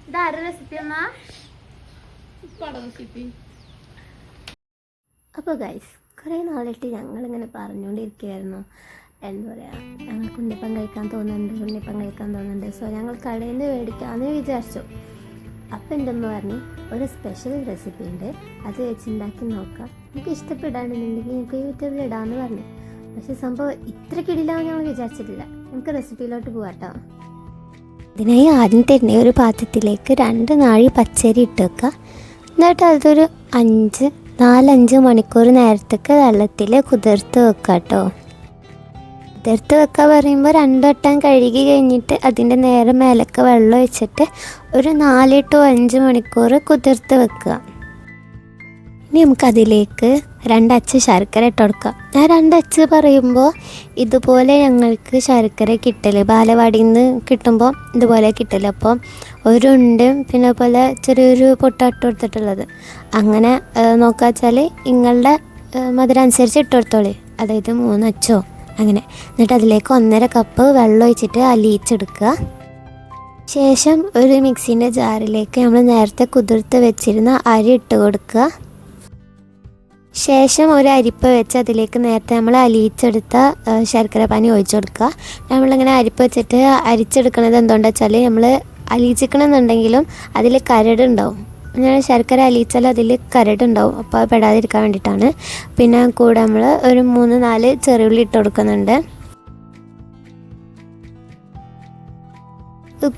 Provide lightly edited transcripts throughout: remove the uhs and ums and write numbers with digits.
ഇതാരുടെ റെസിപ്പി എന്നാ? അപ്പോൾ ഗൈസ്, കുറേ നാളായിട്ട് ഞങ്ങളിങ്ങനെ പറഞ്ഞുകൊണ്ടിരിക്കുകയായിരുന്നു, എന്താ പറയുക, ഞങ്ങൾക്ക് ഉണ്ണിയപ്പം കഴിക്കാൻ തോന്നുന്നുണ്ട്. സോ ഞങ്ങൾ കടയിൽ നിന്ന് മേടിക്കാമെന്ന് വിചാരിച്ചു. അപ്പം എൻ്റെ അമ്മ പറഞ്ഞു ഒരു സ്പെഷ്യൽ റെസിപ്പി ഉണ്ട്, അത് വെച്ചുണ്ടാക്കി നോക്കാം, നമുക്ക് ഇഷ്ടപ്പെടാണെന്നുണ്ടെങ്കിൽ ഞങ്ങൾക്ക് യൂട്യൂബിൽ ഇടാമെന്ന് പറഞ്ഞു. പക്ഷെ സംഭവം ഇത്ര കിടിലാവും ഞങ്ങൾ വിചാരിച്ചിട്ടില്ല. നമുക്ക് റെസിപ്പിയിലോട്ട് പോകാട്ടോ. ഇതിനായി ആദ്യം തന്നെ ഒരു പാത്രത്തിലേക്ക് 2 നാഴി പച്ചരി ഇട്ട് വെക്കുക. എന്നിട്ട് അതൊരു 4-5 മണിക്കൂർ നേരത്തേക്ക് വെള്ളത്തിൽ കുതിർത്ത് വെക്കുക കേട്ടോ. കുതിർത്ത് വെക്കുക പറയുമ്പോൾ 2 വട്ടം കഴുകി കഴിഞ്ഞിട്ട് അതിൻ്റെ നേരെ മേലൊക്കെ വെള്ളം ഒഴിച്ചിട്ട് ഒരു 4 to 5 മണിക്കൂർ കുതിർത്ത് വെക്കുക. ഇനി നമുക്കതിലേക്ക് 2 അച്ച് ശർക്കര ഇട്ട് കൊടുക്കാം. ഞാൻ 2 അച്ച് പറയുമ്പോൾ ഇതുപോലെ ഞങ്ങൾക്ക് ശർക്കര കിട്ടല് ബാലവാടിയിൽ നിന്ന് കിട്ടുമ്പോൾ ഇതുപോലെ കിട്ടല്. അപ്പോൾ ഒരു ഉണ്ടും പിന്നെ പോലെ ചെറിയൊരു പൊട്ട ഇട്ട് കൊടുത്തിട്ടുള്ളത്. അങ്ങനെ നോക്കുക വെച്ചാൽ നിങ്ങളുടെ മധുരം അനുസരിച്ച് ഇട്ട് കൊടുത്തോളി, അതായത് 3 അച്ചോ അങ്ങനെ. എന്നിട്ട് അതിലേക്ക് 1.5 കപ്പ് വെള്ളം ഒഴിച്ചിട്ട് അലിയിച്ചെടുക്കുക. ശേഷം ഒരു മിക്സീൻ്റെ ജാറിലേക്ക് നമ്മൾ നേരത്തെ കുതിർത്ത് വെച്ചിരുന്ന അരി ഇട്ട് കൊടുക്കുക. ശേഷം ഒരു അരിപ്പ വെച്ച് അതിലേക്ക് നേരത്തെ നമ്മൾ അലിയിച്ചെടുത്ത ശർക്കര പാനി ഒഴിച്ചു കൊടുക്കുക. നമ്മളിങ്ങനെ അരിപ്പ വെച്ചിട്ട് അരിച്ചെടുക്കണത് എന്തുകൊണ്ടാണെന്ന് വെച്ചാൽ നമ്മൾ അലിയിച്ചിക്കണമെന്നുണ്ടെങ്കിലും അതിൽ കരടുണ്ടാവും. ഞാൻ ശർക്കര അലിയിച്ചാൽ അതിൽ കരടുണ്ടാവും, അപ്പോൾ പെടാതിരിക്കാൻ വേണ്ടിയിട്ടാണ്. പിന്നെ കൂടെ നമ്മൾ ഒരു 3-4 ചെറിയുള്ളി ഇട്ട് കൊടുക്കുന്നുണ്ട്.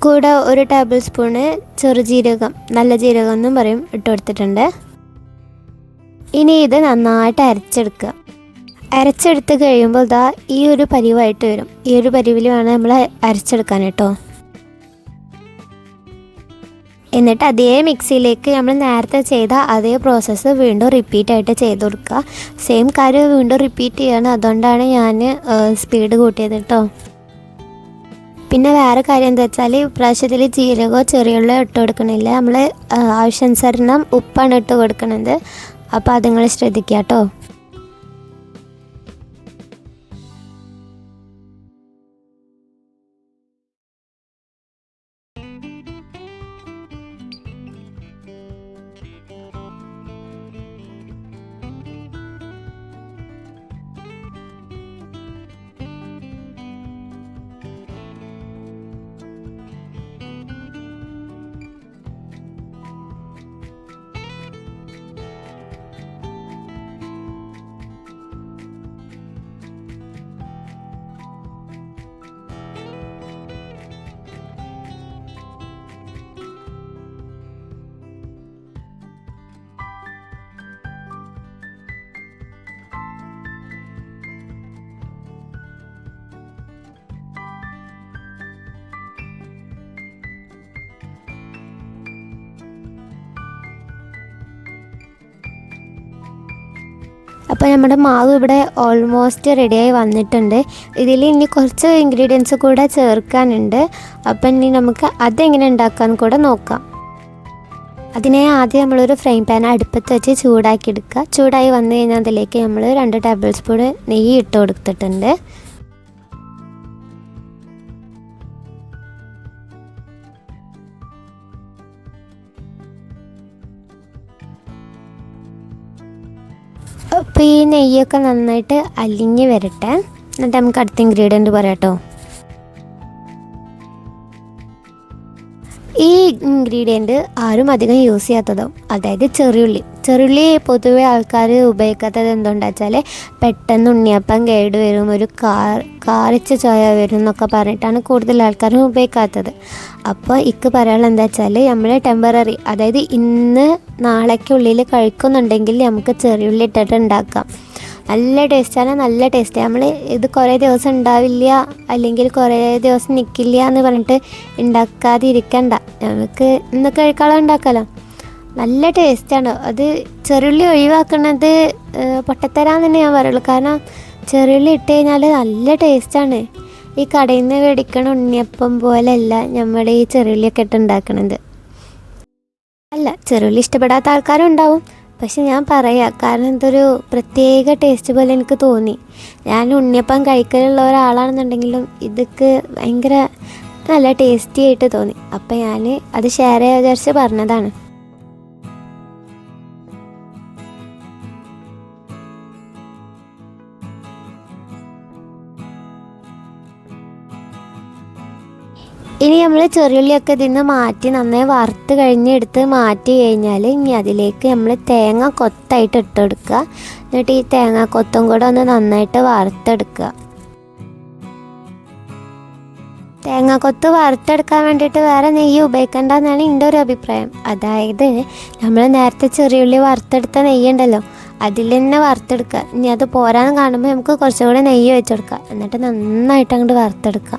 കൂടെ ഒരു ടേബിൾ സ്പൂണ് ചെറുജീരകം, നല്ല ജീരകം എന്നും പറയും, ഇട്ട് കൊടുത്തിട്ടുണ്ട്. ഇനി ഇത് നന്നായിട്ട് അരച്ചെടുത്ത് കഴിയുമ്പോൾ ഇതാ ഈ ഒരു പരിവായിട്ട് വരും. ഈ ഒരു പരിവിൽ വേണം നമ്മൾ അരച്ചെടുക്കാൻ കേട്ടോ. എന്നിട്ട് അതേ മിക്സിയിലേക്ക് നമ്മൾ നേരത്തെ ചെയ്ത അതേ പ്രോസസ്സ് വീണ്ടും റിപ്പീറ്റായിട്ട് ചെയ്ത് കൊടുക്കുക. സെയിം കാര്യം വീണ്ടും റിപ്പീറ്റ് ചെയ്യണം, അതുകൊണ്ടാണ് ഞാൻ സ്പീഡ് കൂട്ടിയത് കേട്ടോ. പിന്നെ വേറെ കാര്യം എന്താ വെച്ചാൽ ഇപ്രാവശ്യത്തിൽ ജീരകമോ ചെറിയുള്ളോ ഇട്ട് കൊടുക്കണില്ല, നമ്മൾ ആവശ്യാനുസരണം ഉപ്പാണ് ഇട്ട് കൊടുക്കുന്നത്. അപ്പോൾ അത് നിങ്ങൾ ശ്രദ്ധിക്കുക കേട്ടോ. അപ്പോൾ നമ്മുടെ മാവ് ഇവിടെ ഓൾമോസ്റ്റ് റെഡിയായി വന്നിട്ടുണ്ട്. ഇതിൽ ഇനി കുറച്ച് ഇൻഗ്രീഡിയൻസ് കൂടെ ചേർക്കാനുണ്ട്. അപ്പം ഇനി നമുക്ക് അതെങ്ങനെ ഉണ്ടാക്കാമെന്ന് കൂടെ നോക്കാം. അതിനെ ആദ്യം നമ്മളൊരു ഫ്രൈ പാൻ അടുപ്പത്ത് വെച്ച് ചൂടാക്കി എടുക്കുക. ചൂടായി വന്നു കഴിഞ്ഞാൽ അതിലേക്ക് നമ്മൾ 2 ടേബിൾ സ്പൂൺ നെയ്യ് ഇട്ട് കൊടുത്തിട്ടുണ്ട്. അപ്പോൾ ഈ നെയ്യൊക്കെ നന്നായിട്ട് അലിഞ്ഞ് വരട്ടെ. എന്നിട്ട് നമുക്ക് അടുത്ത ഇൻഗ്രീഡിയൻറ്റ് പറയാം കേട്ടോ. ഈ ഇൻഗ്രീഡിയൻറ്റ് ആരും അധികം യൂസ് ചെയ്യാത്തതും, അതായത് ചെറിയുള്ളി പൊതുവെ ആൾക്കാർ ഉപയോഗിക്കാത്തത് എന്തുകൊണ്ടാണെന്ന് വെച്ചാൽ പെട്ടെന്ന് ഉണ്ണിയപ്പം കേട് വരും, ഒരു കാറിച്ച ചോയ വരും എന്നൊക്കെ പറഞ്ഞിട്ടാണ് കൂടുതൽ ആൾക്കാരും ഉപയോഗിക്കാത്തത്. അപ്പോൾ ഇക്ക് പറയാനുള്ളത് എന്താ വെച്ചാൽ നമ്മൾ ടെമ്പററി, അതായത് ഇന്ന് നാളേക്കുള്ളിൽ കഴിക്കുന്നുണ്ടെങ്കിൽ നമുക്ക് ചെറിയുള്ളി ഇട്ടിട്ട് ഉണ്ടാക്കാം. നല്ല ടേസ്റ്റാണ്, നല്ല ടേസ്റ്റ്. നമ്മൾ ഇത് കുറേ ദിവസം ഉണ്ടാവില്ല അല്ലെങ്കിൽ കുറേ ദിവസം നിൽക്കില്ല എന്ന് പറഞ്ഞിട്ട് ഉണ്ടാക്കാതെ ഇരിക്കണ്ട, നമുക്ക് ഇന്ന് കഴിക്കാതെ ഉണ്ടാക്കാമല്ലോ. നല്ല ടേസ്റ്റാണ്. അത് ചെറിയുള്ളി ഒഴിവാക്കുന്നത് പൊട്ടത്തരാന്ന് തന്നെ ഞാൻ പറയുള്ളൂ. കാരണം ചെറിയുള്ളി ഇട്ട് കഴിഞ്ഞാൽ നല്ല ടേസ്റ്റാണ്. ഈ കടയിൽ നിന്ന് മേടിക്കണ ഉണ്ണിയപ്പം പോലെയല്ല നമ്മുടെ ഈ ചെറിയുള്ളിയൊക്കെ ഇട്ട് ഉണ്ടാക്കണത്. അല്ല, ചെറിയുള്ളി ഇഷ്ടപ്പെടാത്ത ആൾക്കാരും ഉണ്ടാവും, പക്ഷെ ഞാൻ പറയാം, കാരണം എന്തൊരു പ്രത്യേക ടേസ്റ്റ് പോലെ എനിക്ക് തോന്നി. ഞാൻ ഉണ്ണിയപ്പം കഴിക്കലുള്ള ഒരാളാണെന്നുണ്ടെങ്കിലും ഇതൊക്കെ ഭയങ്കര നല്ല ടേസ്റ്റി ആയിട്ട് തോന്നി. അപ്പം ഞാൻ അത് ഷെയർ ചെയ്യാൻ വിചാരിച്ച് പറഞ്ഞതാണ്. ഇനി നമ്മൾ ചെറിയുള്ളിയൊക്കെ ഇതിന്ന് മാറ്റി നന്നായി വറുത്ത് എടുത്ത് മാറ്റി കഴിഞ്ഞാൽ ഇനി അതിലേക്ക് നമ്മൾ തേങ്ങ കൊത്തായിട്ട് ഇട്ടെടുക്കുക. എന്നിട്ട് ഈ തേങ്ങ കൊത്തും കൂടെ ഒന്ന് നന്നായിട്ട് വറുത്തെടുക്കുക. തേങ്ങ കൊത്ത് വറുത്തെടുക്കാൻ വേണ്ടിയിട്ട് വേറെ നെയ്യ് ഉപയോഗിക്കേണ്ടെന്നാണ് എൻ്റെ ഒരു അഭിപ്രായം. അതായത് നമ്മൾ നേരത്തെ ചെറിയുള്ളി വറുത്തെടുത്ത നെയ്യുണ്ടല്ലോ, അതിൽ തന്നെ വറുത്തെടുക്കുക. ഇനി അത് പോരാന്ന് കാണുമ്പോൾ നമുക്ക് കുറച്ചുകൂടെ നെയ്യ് വെച്ചെടുക്കുക. എന്നിട്ട് നന്നായിട്ട് അങ്ങോട്ട് വറുത്തെടുക്കുക.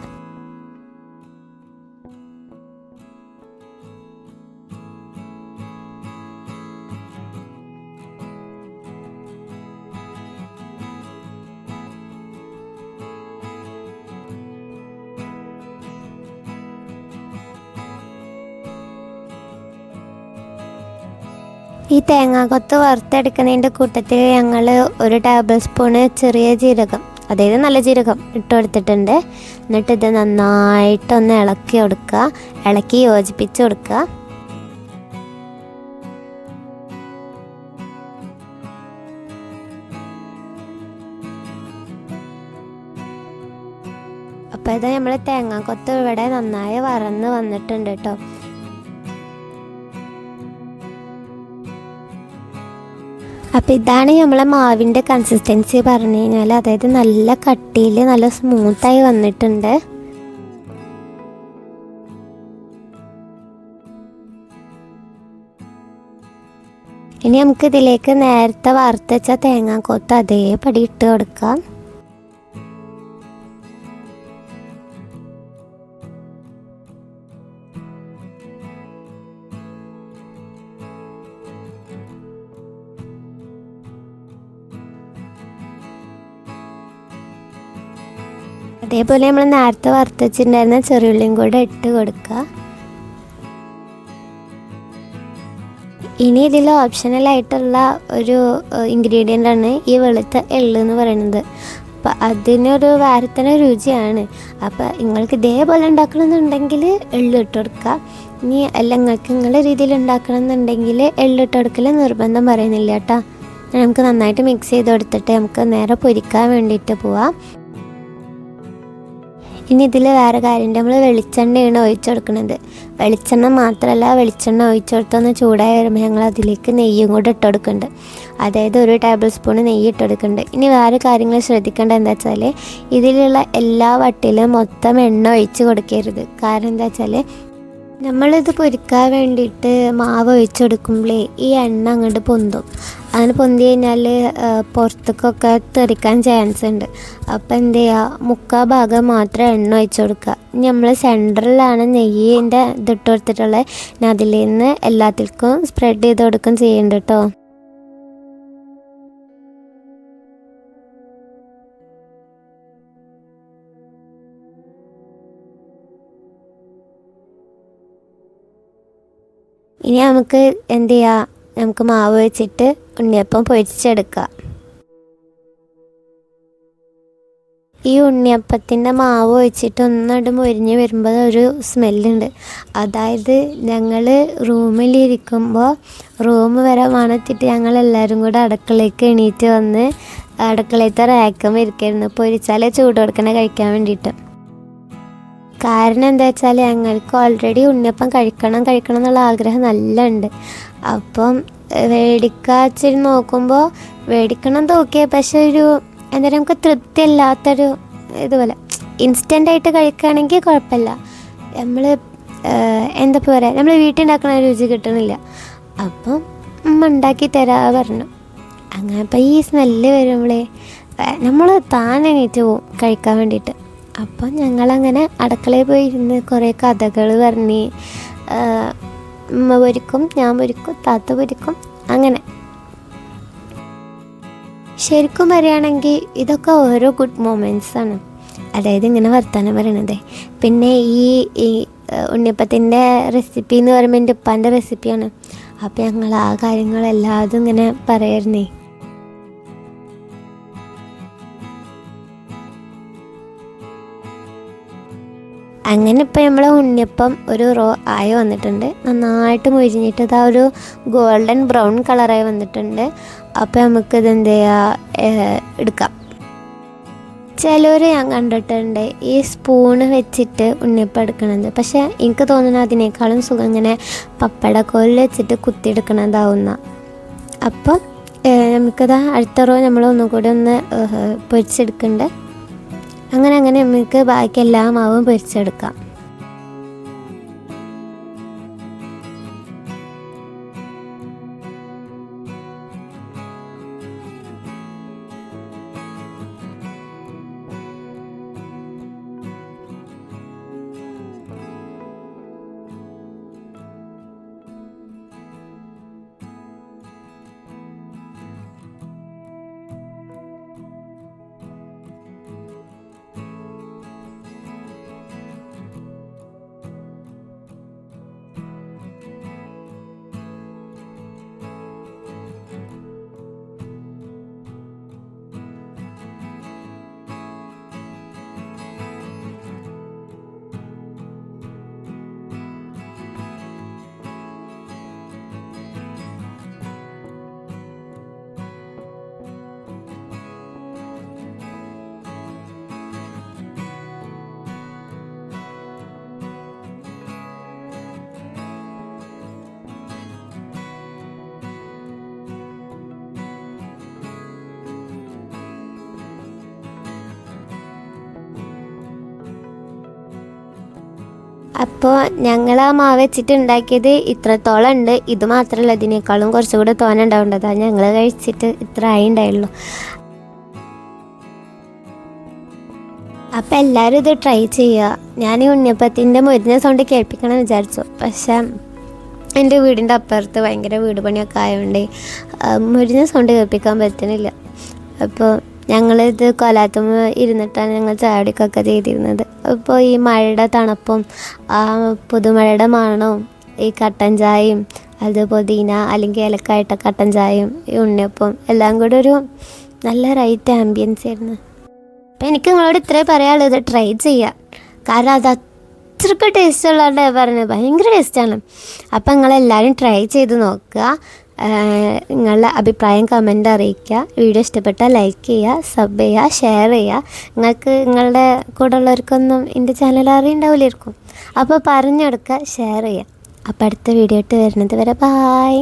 ഈ തേങ്ങാക്കൊത്ത് വറുത്തെടുക്കുന്നതിൻ്റെ കൂട്ടത്തിൽ ഞങ്ങൾ 1 ടേബിൾ സ്പൂണ് ചെറിയ ജീരകം, അതായത് നല്ല ജീരകം ഇട്ട് കൊടുത്തിട്ടുണ്ട്. എന്നിട്ട് ഇത് നന്നായിട്ടൊന്ന് ഇളക്കി കൊടുക്കുക, ഇളക്കി യോജിപ്പിച്ച് കൊടുക്കുക. അപ്പോൾ ഇത് നമ്മൾ തേങ്ങാക്കൊത്ത് ഇവിടെ നന്നായി വറന്ന് വന്നിട്ടുണ്ട് കേട്ടോ. അപ്പോൾ ഇതാണ് നമ്മളെ മാവിൻ്റെ കൺസിസ്റ്റൻസി പറഞ്ഞു കഴിഞ്ഞാൽ, അതായത് നല്ല കട്ടിയിൽ നല്ല സ്മൂത്തായി വന്നിട്ടുണ്ട്. ഇനി നമുക്ക് ഇതിലേക്ക് നേരത്തെ വറുത്ത് വെച്ച തേങ്ങാക്കൊത്ത് അതേപടി ഇട്ട് കൊടുക്കാം. അതേപോലെ നമ്മൾ നേരത്തെ വറുത്ത് വെച്ചിട്ടുണ്ടായിരുന്ന ചെറിയുള്ളിയും കൂടെ ഇട്ട് കൊടുക്കുക. ഇനി ഇതിൽ ഓപ്ഷണലായിട്ടുള്ള ഒരു ഇൻഗ്രീഡിയൻ്റ് ആണ് ഈ വെളുത്ത എള്ള് എന്ന് പറയുന്നത്. അപ്പം അതിനൊരു വേറെ തന്നെ രുചിയാണ്. അപ്പം നിങ്ങൾക്ക് ഇതേപോലെ ഉണ്ടാക്കണമെന്നുണ്ടെങ്കിൽ എള്ള് ഇട്ട് കൊടുക്കുക. ഇനി അല്ല നിങ്ങൾക്ക് നിങ്ങളുടെ രീതിയിൽ ഉണ്ടാക്കണമെന്നുണ്ടെങ്കിൽ എള്ള് ഇട്ട് കൊടുക്കൽ നിർബന്ധം പറയുന്നില്ല കേട്ടോ. നമുക്ക് നന്നായിട്ട് മിക്സ് ചെയ്ത് കൊടുത്തിട്ട് നമുക്ക് നേരെ പൊരിക്കാൻ വേണ്ടിയിട്ട് പോവാം. ഇനി ഇതിൽ വേറെ കാര്യമുണ്ട്, നമ്മൾ വെളിച്ചെണ്ണയാണ് ഒഴിച്ചു കൊടുക്കുന്നത്. വെളിച്ചെണ്ണ മാത്രമല്ല, വെളിച്ചെണ്ണ ഒഴിച്ചു കൊടുത്തൊന്ന് ചൂടായി വരുമ്പോൾ ഞങ്ങൾ അതിലേക്ക് നെയ്യും കൂടെ ഇട്ട് കൊടുക്കുന്നുണ്ട്. അതായത് 1 ടേബിൾ സ്പൂൺ നെയ്യ് ഇട്ട് കൊടുക്കുന്നുണ്ട്. ഇനി വേറെ കാര്യങ്ങൾ ശ്രദ്ധിക്കേണ്ടത് എന്താ വെച്ചാൽ, ഇതിലുള്ള എല്ലാ വട്ടിലും മൊത്തം എണ്ണ ഒഴിച്ച് കൊടുക്കരുത്. കാരണം എന്താ വെച്ചാൽ നമ്മളിത് പൊരിക്കാൻ വേണ്ടിയിട്ട് മാവ് ഒഴിച്ച് കൊടുക്കുമ്പോഴേ ഈ എണ്ണ അങ്ങോട്ട് പൊന്തും. അങ്ങനെ പൊന്തി കഴിഞ്ഞാൽ പുറത്തേക്കൊക്കെ തെറിക്കാൻ ചാൻസ് ഉണ്ട്. അപ്പോൾ എന്ത് ചെയ്യുക, 3/4 ഭാഗം മാത്രം എണ്ണ ഒഴിച്ച് കൊടുക്കുക. ഇനി നമ്മൾ സെൻറ്ററിലാണ് നെയ്യിൻ്റെ ഇതിട്ട് കൊടുത്തിട്ടുള്ളത്. പിന്നെ അതിൽ നിന്ന് എല്ലാത്തിൽക്കും സ്പ്രെഡ് ചെയ്ത് കൊടുക്കും ചെയ്യുന്നുണ്ട് കേട്ടോ. ഇനി നമുക്ക് എന്ത് ചെയ്യുക, നമുക്ക് മാവ് വെച്ചിട്ട് ഉണ്ണിയപ്പം പൊരിച്ചെടുക്കുക. ഈ ഉണ്ണിയപ്പത്തിൻ്റെ മാവ് ഒഴിച്ചിട്ട് ഒന്നിട്ട് മൊരിഞ്ഞ് വരുമ്പോൾ ഒരു സ്മെല്ലുണ്ട്. അതായത് ഞങ്ങൾ റൂമിലിരിക്കുമ്പോൾ റൂം വരെ മണത്തിട്ട് ഞങ്ങളെല്ലാവരും കൂടെ അടുക്കളയ്ക്ക് എണീറ്റ് വന്ന് അടുക്കളയത്തെ റാക്കുമ്പോൾ ഇരിക്കായിരുന്നു, പൊരിച്ചാലേ ചൂട് കൊടുക്കണേ കഴിക്കാൻ വേണ്ടിയിട്ട്. കാരണം എന്താ വെച്ചാൽ ഞങ്ങൾക്ക് ഓൾറെഡി ഉണ്ണിയപ്പം കഴിക്കണം എന്നുള്ള ആഗ്രഹം നല്ല ഉണ്ട്. അപ്പം മേടിക്കാച്ചിരി നോക്കുമ്പോൾ മേടിക്കണം നോക്കിയാൽ പക്ഷെ ഒരു എന്താ പറയുക, നമുക്ക് തൃപ്തിയില്ലാത്തൊരു ഇതുപോലെ. ഇൻസ്റ്റൻ്റായിട്ട് കഴിക്കുകയാണെങ്കിൽ കുഴപ്പമില്ല, നമ്മൾ എന്താ പറയുക, നമ്മൾ വീട്ടിലുണ്ടാക്കണ രുചി കിട്ടണില്ല. അപ്പം ഉണ്ടാക്കി തരാ പറഞ്ഞു. അങ്ങനെ അപ്പം ഈ സ്മെല്ല് വരുമ്പോഴേ നമ്മൾ താനെണീറ്റ് പോവും കഴിക്കാൻ വേണ്ടിയിട്ട്. അപ്പം ഞങ്ങളങ്ങനെ അടുക്കളയിൽ പോയി ഇരുന്ന് കുറേ കഥകൾ പറഞ്ഞ്, ഉമ്മ പൊരിക്കും, ഞാൻ പൊരിക്കും, താത്ത പൊരിക്കും. അങ്ങനെ ശരിക്കും പറയുകയാണെങ്കിൽ ഇതൊക്കെ ഓരോ ഗുഡ് മൊമെൻറ്റ്സാണ്. അതായത് ഇങ്ങനെ വർത്താനം പറയണത്. പിന്നെ ഈ ഉണ്ണിയപ്പത്തിൻ്റെ റെസിപ്പി എന്ന് പറയുമ്പോൾ എൻ്റെ ഉപ്പാൻ്റെ റെസിപ്പിയാണ്. അപ്പോൾ ഞങ്ങൾ ആ കാര്യങ്ങളെല്ലാതും ഇങ്ങനെ പറയായിരുന്നേ. അങ്ങനെ ഇപ്പോൾ നമ്മൾ ഉണ്ണിയപ്പം ഒരു റോ ആയി വന്നിട്ടുണ്ട്. നന്നായിട്ട് മൊരിഞ്ഞിട്ട് ഇതാ ഒരു ഗോൾഡൻ ബ്രൗൺ കളറായി വന്നിട്ടുണ്ട്. അപ്പോൾ നമുക്കിത് എന്ത് ചെയ്യുക, എടുക്കാം. ചിലർ ഞാൻ കണ്ടിട്ടുണ്ട് ഈ സ്പൂണ് വെച്ചിട്ട് ഉണ്ണിയപ്പം എടുക്കണത്. പക്ഷേ എനിക്ക് തോന്നുന്നത് അതിനേക്കാളും സുഖം ഇങ്ങനെ പപ്പടക്കോലിൽ വെച്ചിട്ട് കുത്തിയെടുക്കണതാവുന്ന. അപ്പം നമുക്കത് അടുത്ത റോ നമ്മൾ ഒന്നുകൂടി ഒന്ന് പൊരിച്ചെടുക്കുന്നുണ്ട്. അങ്ങനെ നമുക്ക് ബാക്കി എല്ലാ മാവും പൊരിച്ചെടുക്കാം. അപ്പോൾ ഞങ്ങൾ ആ മാവ് വെച്ചിട്ട് ഉണ്ടാക്കിയത് ഇത്രത്തോളം ഉണ്ട്. ഇത് മാത്രമല്ല, ഇതിനേക്കാളും കുറച്ചുകൂടെ തോനെ ഉണ്ടാവേണ്ടതാണ്. ഞങ്ങൾ കഴിച്ചിട്ട് ഇത്ര ആയി ഉണ്ടായുള്ളൂ. അപ്പോൾ എല്ലാവരും ഇത് ട്രൈ ചെയ്യുക. ഞാൻ ഈ ഉണ്ണിയപ്പത്തിൻ്റെ മൊരിഞ്ഞ സൗണ്ട് കേൾപ്പിക്കണം വിചാരിച്ചു. പക്ഷേ എൻ്റെ വീടിൻ്റെ അപ്പുറത്ത് ഭയങ്കര വീട് പണിയൊക്കെ ആയതുകൊണ്ട് മൊരിഞ്ഞ സൗണ്ട് കേൾപ്പിക്കാൻ പറ്റുന്നില്ല. അപ്പോൾ ഞങ്ങളിത് കൊലാത്തുമ്മ ഇരുന്നിട്ടാണ് ഞങ്ങൾ ചായടിക്കൊക്കെ ചെയ്തിരുന്നത്. അപ്പോൾ ഈ മഴയുടെ തണുപ്പും ആ പുതുമഴയുടെ മണവും ഈ കട്ടൻ ചായയും അത് പുതിന അല്ലെങ്കിൽ ഏലക്കായിട്ട കട്ടൻ ചായയും ഈ ഉണ്ണിയപ്പം എല്ലാം കൂടെ ഒരു നല്ല റൈറ്റ് ആംബിയൻസ് ആയിരുന്നു. അപ്പം എനിക്ക് നിങ്ങളോട് ഇത്രേ പറയാനുള്ളൂ, ഇത് ട്രൈ ചെയ്യാം. കാരണം അത് അത്രയ്ക്ക് ടേസ്റ്റ് ഉള്ളതാണ് പറഞ്ഞത്, ഭയങ്കര ടേസ്റ്റാണ്. അപ്പം നിങ്ങളെല്ലാവരും ട്രൈ ചെയ്ത് നോക്കുക. നിങ്ങളുടെ അഭിപ്രായം കമൻ്റ് അറിയിക്കുക. വീഡിയോ ഇഷ്ടപ്പെട്ടാൽ ലൈക്ക് ചെയ്യുക, സബ് ചെയ്യുക, ഷെയർ ചെയ്യുക. നിങ്ങൾക്ക് നിങ്ങളുടെ കൂടെ ഉള്ളവർക്കൊന്നും എൻ്റെ ചാനൽ അറിയുണ്ടാവില്ലായിരിക്കും. അപ്പോൾ പറഞ്ഞു കൊടുക്കുക, ഷെയർ ചെയ്യുക. അപ്പോൾ അടുത്ത വീഡിയോ ഇട്ട് വരുന്നത് വരെ ബായ്.